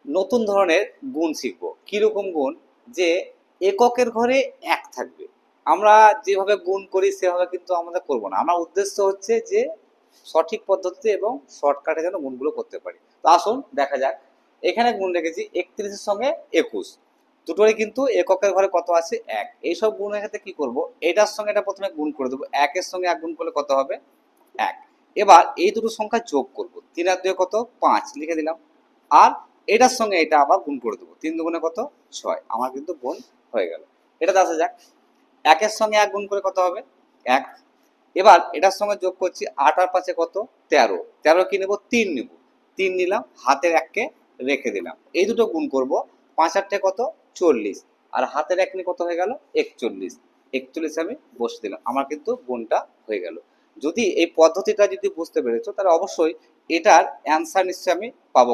নতুন ধরনের গুণ শিখব। কিরকম গুণ? যে এককের ঘরে এক থাকবে। আমরা যেভাবে গুণ করি সেভাবে কিন্তু আমাদের করব না। আমার উদ্দেশ্য হচ্ছে যে সঠিক পদ্ধতিতে এবং শর্টকাটে যেন গুণগুলো করতে পারি। তো আসুন দেখা যাক। এখানে গুণ রেখেছি ৩১ এর সঙ্গে ২১, দুটোরই কিন্তু এককের ঘরে কত আছে? ১। এইসব গুণের ক্ষেত্রে কি করব? এটার সঙ্গে এটা প্রথমে গুণ করে দেবো। ১ এর সঙ্গে ১ গুণ করলে কত হবে? ১। এবার এই দুটো সংখ্যা যোগ করব। ৩ আর ২ কত? ৫ লিখে দিলাম। আর এটার সঙ্গে এটা আবার গুণ করে দেবো। ৩ দুগুণে কত? ৬। আমার কিন্তু গুণ হয়ে গেল। এটাতে আসা যাক। ১ এর সঙ্গে ১ গুণ করে কত হবে? ১। এবার এটার সঙ্গে যোগ করছি ৮ আর ৫ এ কত? ১৩। ১৩ কি নেব? ৩ নেব। ৩ নিলাম, হাতের ১ কে রেখে দিলাম। এই দুটো গুণ করব। ৫ ৮ কত? ৪০। আর হাতের ১ নিয়ে কত হয়ে গেল? ৪১। ৪১ আমি বসে দিলাম। আমার কিন্তু গুণটা হয়ে গেল। যদি এই পদ্ধতিটা যদি বুঝতে পেরেছো তাহলে অবশ্যই এটার অ্যান্সার নিশ্চয়ই আমি পাবো।